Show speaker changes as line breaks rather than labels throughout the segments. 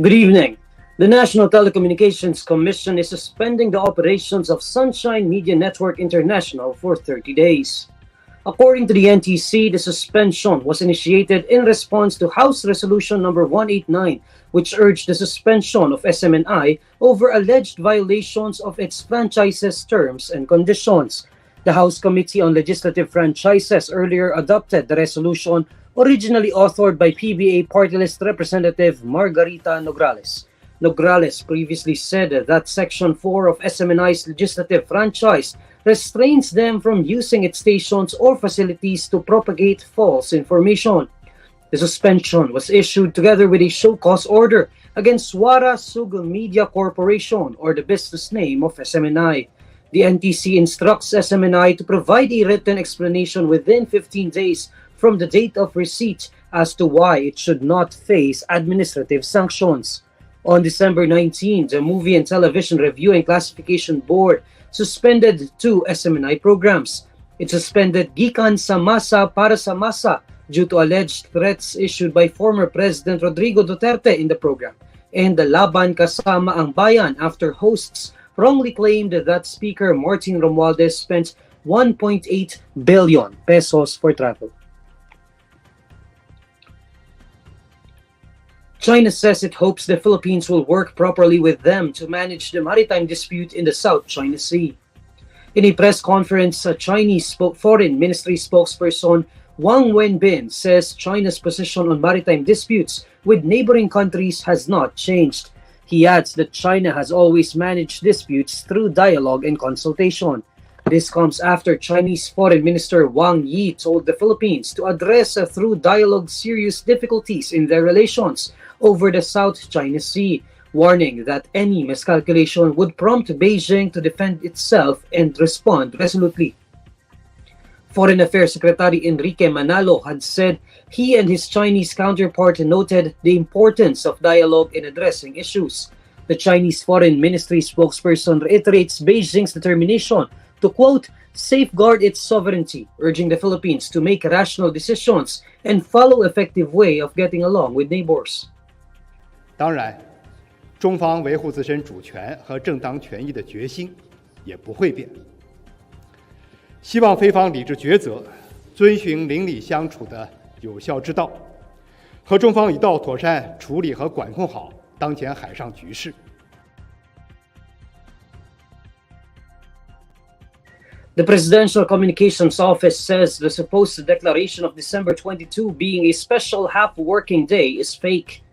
Good evening. The National Telecommunications Commission is suspending the operations of Sunshine Media Network International for 30 days. According to the NTC, the suspension was initiated in response to House Resolution number 189, which urged the suspension of SMNI over alleged violations of its franchises terms and conditions. The House Committee on Legislative Franchises earlier adopted the resolution originally authored by PBA Party List Representative Margarita Nograles. Nograles previously said that Section 4 of SMNI's legislative franchise restrains them from using its stations or facilities to propagate false information. The suspension was issued together with a show-cause order against Suara Sugul Media Corporation, or the business name of SMNI. The NTC instructs SMNI to provide a written explanation within 15 days from the date of receipt as to why it should not face administrative sanctions. On December 19, the Movie and Television Review and Classification Board suspended 2 SMNI programs. It suspended Gikan sa Masa para sa Masa due to alleged threats issued by former President Rodrigo Duterte in the program, and the Laban Kasama ang Bayan after hosts wrongly claimed that Speaker Martin Romualdez spent 1.8 billion pesos for travel. China says it hopes the Philippines will work properly with them to manage the maritime dispute in the South China Sea. In a press conference, a Chinese Foreign Ministry spokesperson Wang Wenbin says China's position on maritime disputes with neighboring countries has not changed. He adds that China has always managed disputes through dialogue and consultation. This comes after Chinese Foreign Minister Wang Yi told the Philippines to address through dialogue serious difficulties in their relations over the South China Sea, warning that any miscalculation would prompt Beijing to defend itself and respond resolutely. Foreign Affairs Secretary Enrique Manalo had said he and his Chinese counterpart noted the importance of dialogue in addressing issues. The Chinese Foreign Ministry spokesperson reiterates Beijing's determination to, quote, safeguard its sovereignty, urging the Philippines to make rational decisions and follow effective way of getting along with neighbors.
当然，中方维护自身主权和正当权益的决心也不会变。希望菲方理智抉择，遵循邻里相处的有效之道，和中方一道妥善处理和管控好当前海上局势。
The Presidential Communications Office says the supposed declaration of December 22 being a special half-working day is fake.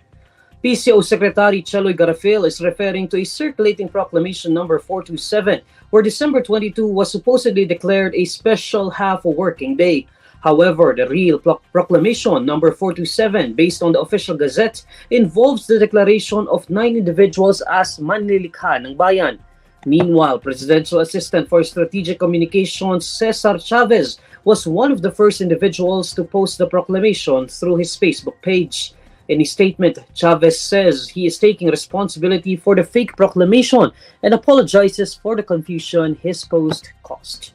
PCO Secretary Cheloy Garafil is referring to a circulating proclamation number 427, where December 22 was supposedly declared a special half-working day. However, the real proclamation number 427, based on the official gazette, involves the declaration of 9 individuals as manlilikha ng bayan. Meanwhile, Presidential Assistant for Strategic Communications Cesar Chavez was one of the first individuals to post the proclamation through his Facebook page. In a statement, Chavez says he is taking responsibility for the fake proclamation and apologizes for the confusion his post caused.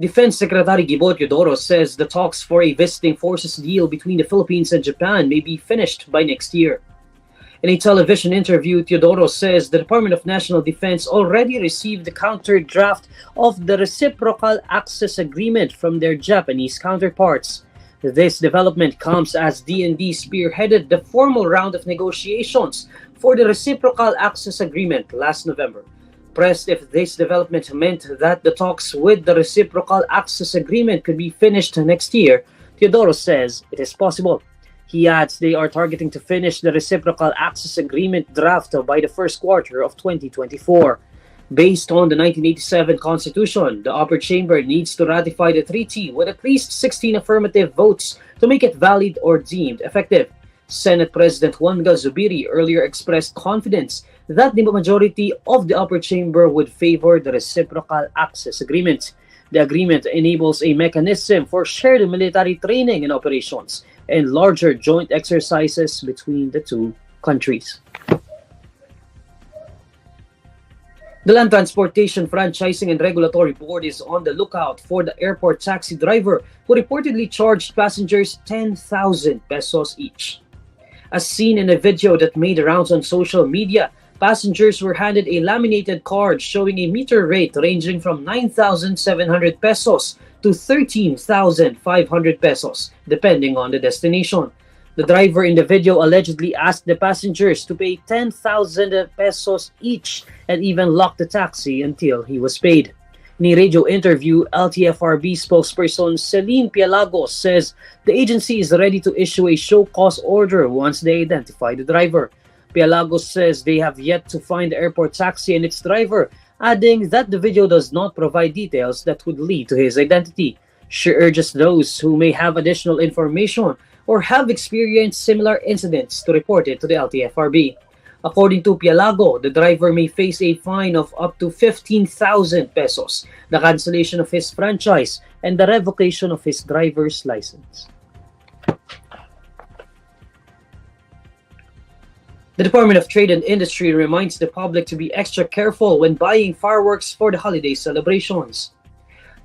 Defense Secretary Teodoro says the talks for a visiting forces deal between the Philippines and Japan may be finished by next year. In a television interview, Teodoro says the Department of National Defense already received the counter draft of the Reciprocal Access Agreement from their Japanese counterparts. This development comes as DND spearheaded the formal round of negotiations for the Reciprocal Access Agreement last November. Pressed if this development meant that the talks with the Reciprocal Access Agreement could be finished next year, Teodoro says it is possible. He adds they are targeting to finish the Reciprocal Access Agreement draft by the first quarter of 2024. Based on the 1987 Constitution, the upper chamber needs to ratify the treaty with at least 16 affirmative votes to make it valid or deemed effective. Senate President Juan Zubiri earlier expressed confidence that the majority of the upper chamber would favor the Reciprocal Access Agreement. The agreement enables a mechanism for shared military training and operations and larger joint exercises between the two countries. The Land Transportation Franchising and Regulatory Board is on the lookout for the airport taxi driver who reportedly charged passengers 10,000 pesos each. As seen in a video that made the rounds on social media, passengers were handed a laminated card showing a meter rate ranging from 9,700 pesos to 13,500 pesos, depending on the destination. The driver in the video allegedly asked the passengers to pay 10,000 pesos each and even locked the taxi until he was paid. In a radio interview, LTFRB spokesperson Celine Pialagos says the agency is ready to issue a show cause order once they identify the driver. Pialagos says they have yet to find the airport taxi and its driver, adding that the video does not provide details that would lead to his identity. She urges those who may have additional information or have experienced similar incidents to report it to the LTFRB. According to Pialago, the driver may face a fine of up to 15,000 pesos, the cancellation of his franchise, and the revocation of his driver's license. The Department of Trade and Industry reminds the public to be extra careful when buying fireworks for the holiday celebrations.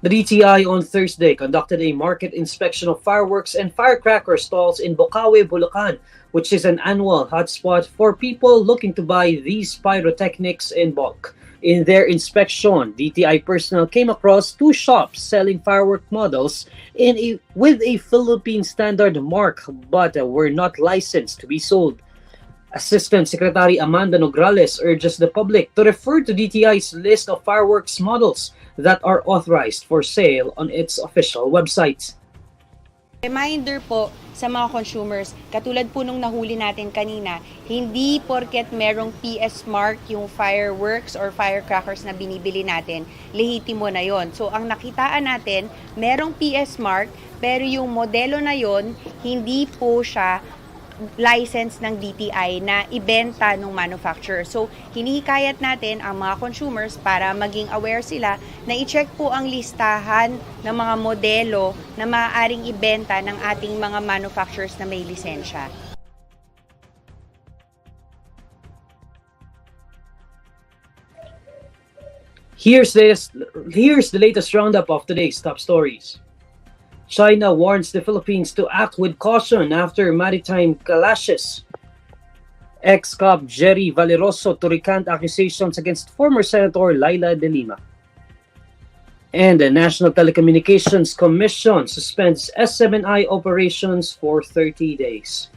The DTI on Thursday conducted a market inspection of fireworks and firecracker stalls in Bocaue, Bulacan, which is an annual hotspot for people looking to buy these pyrotechnics in bulk. In their inspection, DTI personnel came across 2 shops selling firework models with a Philippine standard mark but were not licensed to be sold. Assistant Secretary Amanda Nograles urges the public to refer to DTI's list of fireworks models that are authorized for sale on its official website.
Reminder po sa mga consumers, katulad po nung nahuli natin kanina, hindi porket merong PS mark yung fireworks or firecrackers na binibili natin, lehitimo na yon. So ang nakitaan natin, merong PS mark, pero yung modelo na yon, hindi po siya license ng DTI na ibenta ng manufacturer. So, hinihikayat natin ang mga consumers para maging aware sila na i-check po ang listahan ng mga modelo na maaaring ibenta ng ating mga manufacturers na may lisensya.
Here's the latest roundup of today's top stories. China warns the Philippines to act with caution after maritime clashes. Ex-cop Jerry Valeroso to recant accusations against former Senator Laila de Lima. And the National Telecommunications Commission suspends SMNI operations for 30 days.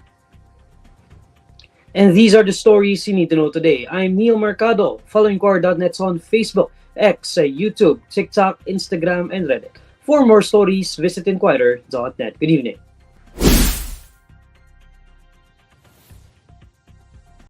And these are the stories you need to know today. I'm Neil Mercado. Follow INQUIRER.net on Facebook, X, YouTube, TikTok, Instagram, and Reddit. For more stories, visit INQUIRER.net. Good evening.